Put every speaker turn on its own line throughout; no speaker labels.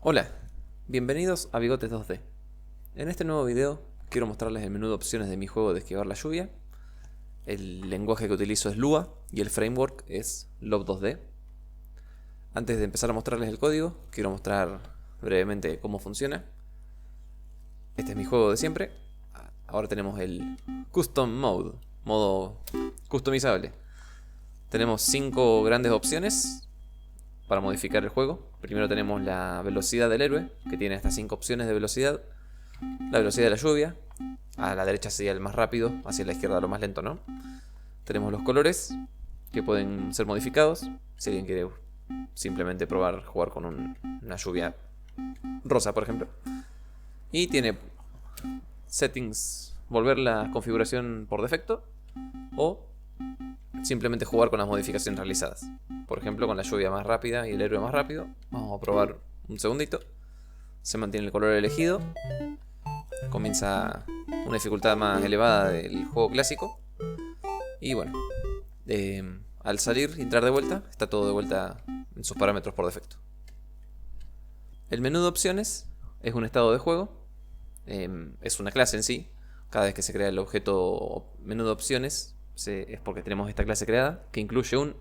Hola, bienvenidos a Bigotes 2D. En este nuevo video quiero mostrarles el menú de opciones de mi juego de esquivar la lluvia. El lenguaje que utilizo es Lua y el framework es Love 2D. Antes de empezar a mostrarles el código, quiero mostrar brevemente cómo funciona. Este es mi juego de siempre. Ahora tenemos el Custom Mode, modo customizable. Tenemos 5 grandes opciones para modificar el juego. Primero tenemos la velocidad del héroe, que tiene estas 5 opciones de velocidad. La velocidad de la lluvia, a la derecha sería el más rápido, hacia la izquierda lo más lento, ¿no? Tenemos los colores, que pueden ser modificados. Si alguien quiere simplemente probar jugar con una lluvia rosa, por ejemplo. Y tiene settings, volver la configuración por defecto, o simplemente jugar con las modificaciones realizadas. Por ejemplo, con la lluvia más rápida y el héroe más rápido. Vamos a probar un segundito. Se mantiene el color elegido. Comienza una dificultad más elevada del juego clásico. Y bueno, al salir y entrar de vuelta, está todo de vuelta en sus parámetros por defecto. El menú de opciones es un estado de juego. Es una clase en sí. Cada vez que se crea el objeto menú de opciones, es porque tenemos esta clase creada, que incluye un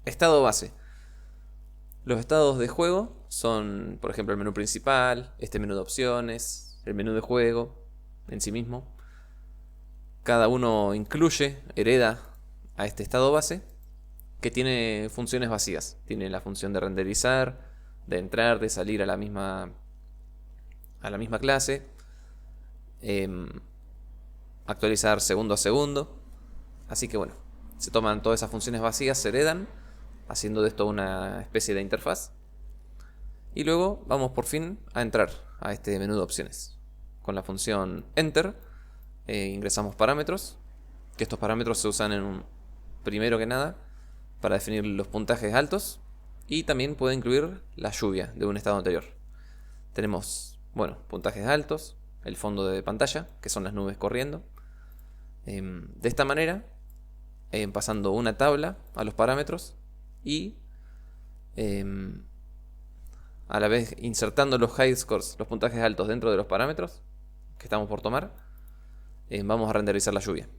estado base. Los estados de juego son, por ejemplo, el menú principal, este menú de opciones, el menú de juego en sí mismo. Cada uno incluye, hereda a este estado base, que tiene funciones vacías. Tiene la función de renderizar, de entrar, de salir a la misma clase, actualizar segundo a segundo. Así que bueno, se toman todas esas funciones vacías, se heredan, haciendo de esto una especie de interfaz. Y luego vamos por fin a entrar a este menú de opciones. Con la función Enter ingresamos parámetros, que estos parámetros se usan primero que nada para definir los puntajes altos, y también puede incluir la lluvia de un estado anterior. Tenemos, bueno, puntajes altos, el fondo de pantalla, que son las nubes corriendo. De esta manera, pasando una tabla a los parámetros y a la vez insertando los high scores, los puntajes altos dentro de los parámetros que estamos por tomar, vamos a renderizar la lluvia.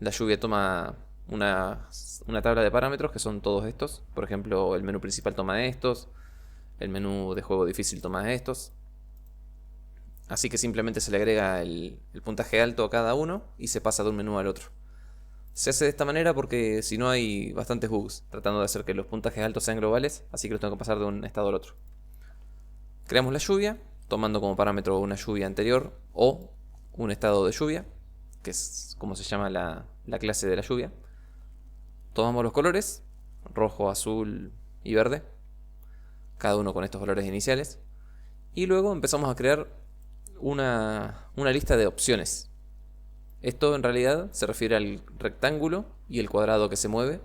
La lluvia toma una tabla de parámetros que son todos estos. Por ejemplo, el menú principal toma estos, el menú de juego difícil toma estos. Así que simplemente se le agrega el puntaje alto a cada uno y se pasa de un menú al otro. Se hace de esta manera porque si no hay bastantes bugs tratando de hacer que los puntajes altos sean globales, así que los tengo que pasar de un estado al otro. Creamos la lluvia, tomando como parámetro una lluvia anterior o un estado de lluvia, que es como se llama la clase de la lluvia. Tomamos los colores, rojo, azul y verde, cada uno con estos colores iniciales. Y luego empezamos a crear una lista de opciones. Esto en realidad se refiere al rectángulo y el cuadrado que se mueve.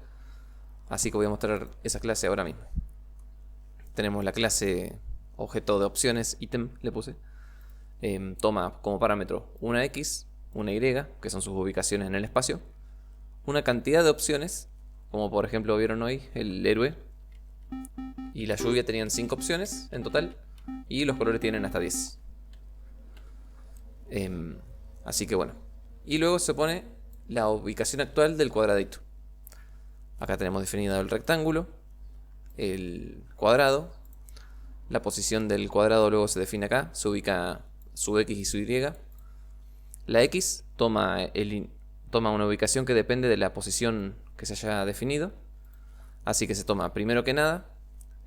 Así que voy a mostrar esa clase ahora mismo. Tenemos la clase objeto de opciones, ítem le puse. Toma como parámetro una X, una Y, que son sus ubicaciones en el espacio. Una cantidad de opciones, como por ejemplo vieron hoy, el héroe y la lluvia tenían 5 opciones en total. Y los colores tienen hasta 10. Así que bueno. Y luego se pone la ubicación actual del cuadradito. Acá tenemos definido el rectángulo, el cuadrado. La posición del cuadrado luego se define acá, se ubica su X y su Y. La X toma una ubicación que depende de la posición que se haya definido. Así que se toma primero que nada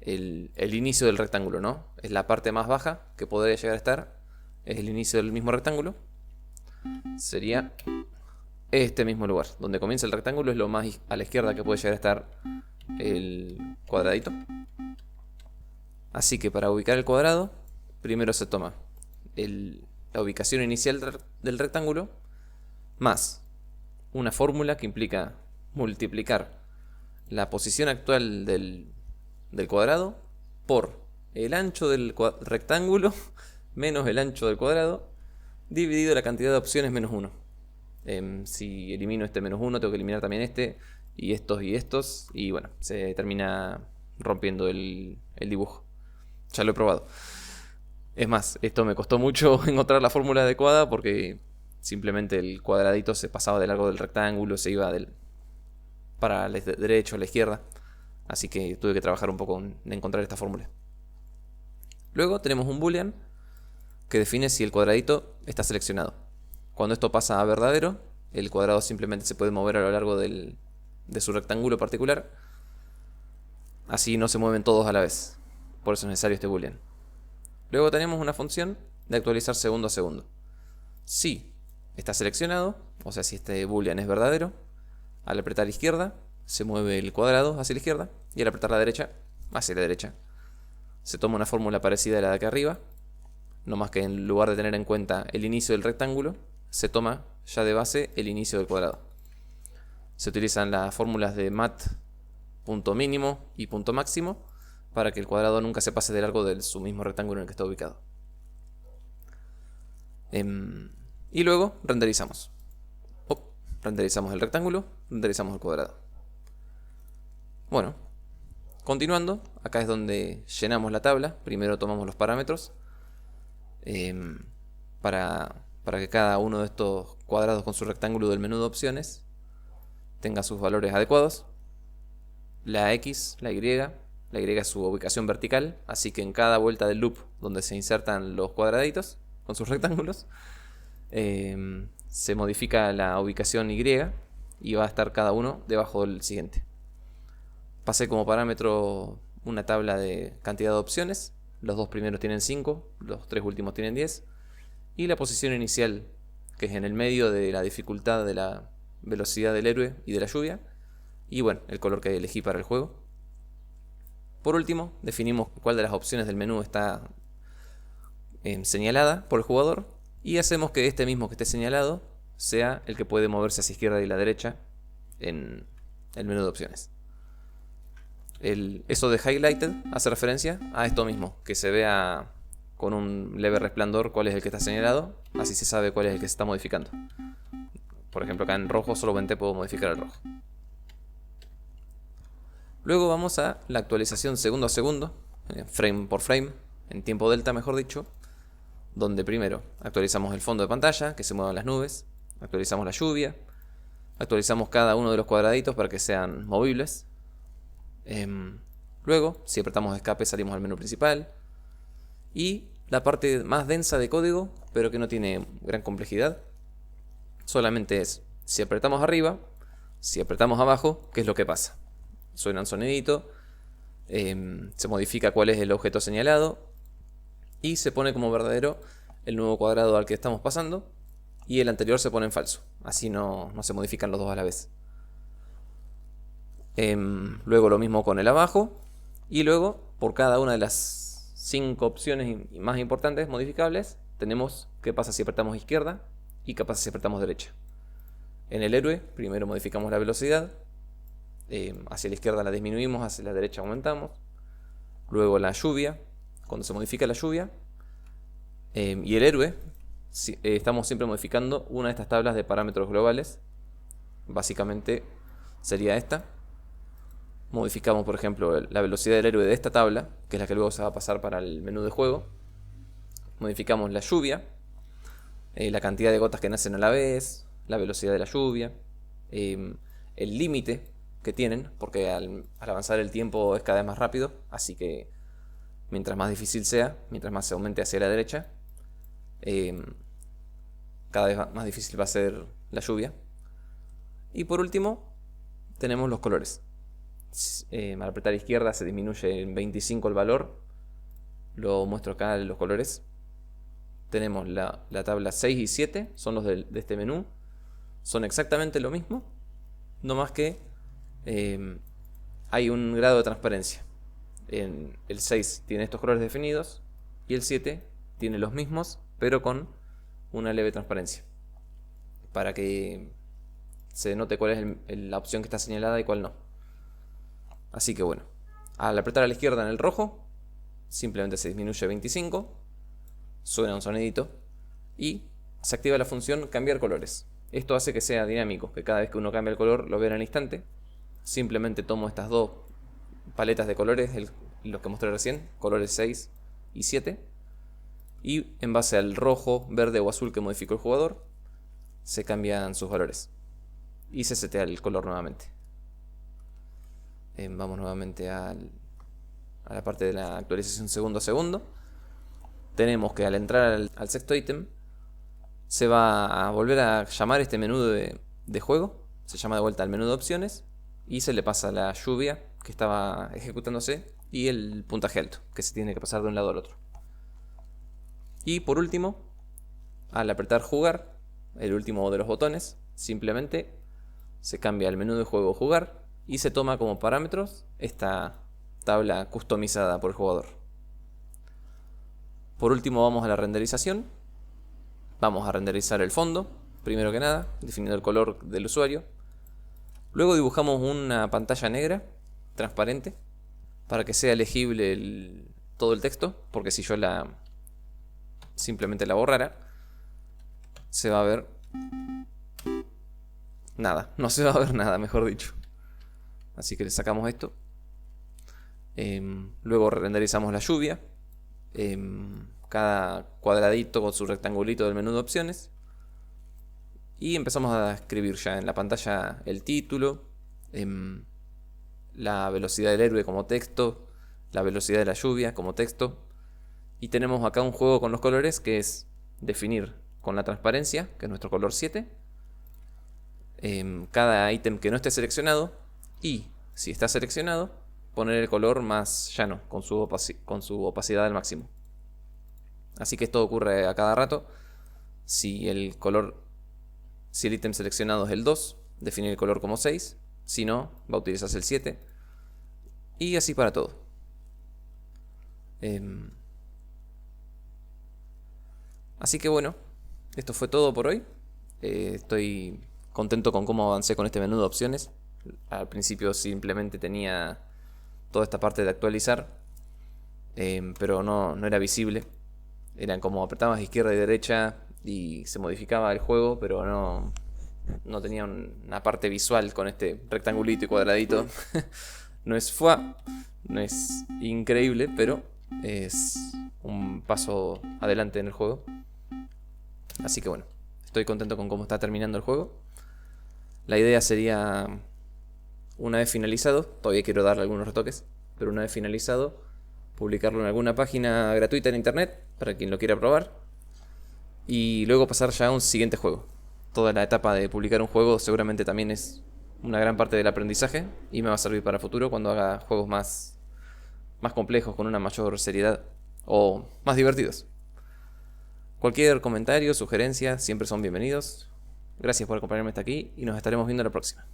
el inicio del rectángulo, ¿no? Es la parte más baja que podría llegar a estar. Es el inicio del mismo rectángulo. Sería este mismo lugar. Donde comienza el rectángulo es lo más a la izquierda que puede llegar a estar el cuadradito. Así que para ubicar el cuadrado, primero se toma la ubicación inicial del rectángulo más una fórmula que implica multiplicar la posición actual del cuadrado por el ancho del rectángulo menos el ancho del cuadrado dividido la cantidad de opciones menos 1. Si elimino este menos 1, tengo que eliminar también este y estos. Y bueno, se termina rompiendo el dibujo. Ya lo he probado. Es más, esto me costó mucho encontrar la fórmula adecuada porque simplemente el cuadradito se pasaba de largo del rectángulo, se iba para la derecha o la izquierda. Así que tuve que trabajar un poco en encontrar esta fórmula. Luego tenemos un boolean que define si el cuadradito está seleccionado. Cuando esto pasa a verdadero, el cuadrado simplemente se puede mover a lo largo de su rectángulo particular. Así no se mueven todos a la vez. Por eso es necesario este boolean. Luego tenemos una función de actualizar segundo a segundo. Si está seleccionado, o sea si este boolean es verdadero, al apretar izquierda se mueve el cuadrado hacia la izquierda y al apretar la derecha hacia la derecha. Se toma una fórmula parecida a la de acá arriba, no más que en lugar de tener en cuenta el inicio del rectángulo, se toma ya de base el inicio del cuadrado. Se utilizan las fórmulas de mat punto mínimo y punto máximo para que el cuadrado nunca se pase de largo de su mismo rectángulo en el que está ubicado. Y luego renderizamos. Renderizamos el rectángulo, renderizamos el cuadrado. Bueno, continuando, acá es donde llenamos la tabla. Primero tomamos los parámetros para que cada uno de estos cuadrados con su rectángulo del menú de opciones tenga sus valores adecuados. La X, la Y es su ubicación vertical, así que en cada vuelta del loop donde se insertan los cuadraditos con sus rectángulos, se modifica la ubicación Y y va a estar cada uno debajo del siguiente. Pasé como parámetro una tabla de cantidad de opciones. Los dos primeros tienen 5, los tres últimos tienen 10. Y la posición inicial, que es en el medio de la dificultad de la velocidad del héroe y de la lluvia. Y bueno, el color que elegí para el juego. Por último, definimos cuál de las opciones del menú está señalada por el jugador. Y hacemos que este mismo que esté señalado sea el que puede moverse hacia izquierda y la derecha en el menú de opciones. Eso de highlighted hace referencia a esto mismo, que se vea con un leve resplandor cuál es el que está señalado, así se sabe cuál es el que se está modificando. Por ejemplo, acá en rojo solamente puedo modificar el rojo. Luego vamos a la actualización segundo a segundo, frame por frame, en tiempo delta mejor dicho, donde primero actualizamos el fondo de pantalla, que se muevan las nubes, actualizamos la lluvia, actualizamos cada uno de los cuadraditos para que sean movibles. Luego, si apretamos escape salimos al menú principal. Y la parte más densa de código, pero que no tiene gran complejidad, solamente es si apretamos arriba, si apretamos abajo, ¿qué es lo que pasa? Suena un sonidito, se modifica cuál es el objeto señalado y se pone como verdadero el nuevo cuadrado al que estamos pasando y el anterior se pone en falso. Así no se modifican los dos a la vez. Luego lo mismo con el abajo y luego por cada una de las 5 opciones más importantes modificables tenemos qué pasa si apretamos izquierda y qué pasa si apretamos derecha. En el héroe primero modificamos la velocidad, hacia la izquierda la disminuimos, hacia la derecha aumentamos. Luego la lluvia, cuando se modifica la lluvia, y el héroe estamos siempre modificando una de estas tablas de parámetros globales. Básicamente sería esta. Modificamos, por ejemplo, la velocidad del héroe de esta tabla, que es la que luego se va a pasar para el menú de juego. Modificamos la lluvia, la cantidad de gotas que nacen a la vez, la velocidad de la lluvia, el límite que tienen, porque al avanzar el tiempo es cada vez más rápido, así que mientras más difícil sea, mientras más se aumente hacia la derecha, cada vez más difícil va a ser la lluvia. Y por último, tenemos los colores. Al apretar izquierda se disminuye en 25 el valor. Lo muestro acá en los colores. Tenemos la tabla 6 y 7, son los de este menú. Son exactamente lo mismo, no más que hay un grado de transparencia. El 6 tiene estos colores definidos y el 7 tiene los mismos, pero con una leve transparencia, para que se note cuál es la opción que está señalada y cuál no. Así que bueno, al apretar a la izquierda en el rojo, simplemente se disminuye 25, suena un sonidito y se activa la función cambiar colores. Esto hace que sea dinámico, que cada vez que uno cambia el color lo vea al instante. Simplemente tomo estas dos paletas de colores, los que mostré recién, colores 6 y 7, Y en base al rojo, verde o azul que modificó el jugador, se cambian sus valores. Y se setea el color nuevamente. Vamos nuevamente a la parte de la actualización segundo a segundo. Tenemos que al entrar al sexto ítem, se va a volver a llamar este menú de juego. Se llama de vuelta al menú de opciones. Y se le pasa la lluvia que estaba ejecutándose y el puntaje alto, que se tiene que pasar de un lado al otro. Y por último, al apretar jugar, el último de los botones, simplemente se cambia el menú de juego jugar y se toma como parámetros esta tabla customizada por el jugador. Por último vamos a la renderización. Vamos a renderizar el fondo, primero que nada, definiendo el color del usuario. Luego dibujamos una pantalla negra, transparente, para que sea legible todo el texto, porque si yo simplemente la borrara, se va a ver nada, no se va a ver nada, mejor dicho. Así que le sacamos esto. Luego renderizamos la lluvia. Cada cuadradito con su rectangulito del menú de opciones. Y empezamos a escribir ya en la pantalla el título, la velocidad del héroe como texto, la velocidad de la lluvia como texto. Y tenemos acá un juego con los colores que es definir con la transparencia, que es nuestro color 7, cada ítem que no esté seleccionado, y si está seleccionado, poner el color más llano, con su opacidad al máximo. Así que esto ocurre a cada rato. Si el ítem seleccionado es el 2, definir el color como 6, si no, va a utilizarse el 7, y así para todo. Así que bueno, esto fue todo por hoy. Estoy contento con cómo avancé con este menú de opciones. Al principio simplemente tenía toda esta parte de actualizar, pero no era visible. Eran como apretabas izquierda y derecha y se modificaba el juego, pero no tenía una parte visual con este rectangulito y cuadradito. No es increíble, pero es un paso adelante en el juego. Así que bueno, estoy contento con cómo está terminando el juego. La idea sería, una vez finalizado, todavía quiero darle algunos retoques, pero una vez finalizado, publicarlo en alguna página gratuita en internet para quien lo quiera probar, y luego pasar ya a un siguiente juego. Toda la etapa de publicar un juego seguramente también es una gran parte del aprendizaje y me va a servir para el futuro cuando haga juegos más complejos, con una mayor seriedad o más divertidos. Cualquier comentario, sugerencia, siempre son bienvenidos. Gracias por acompañarme hasta aquí y nos estaremos viendo la próxima.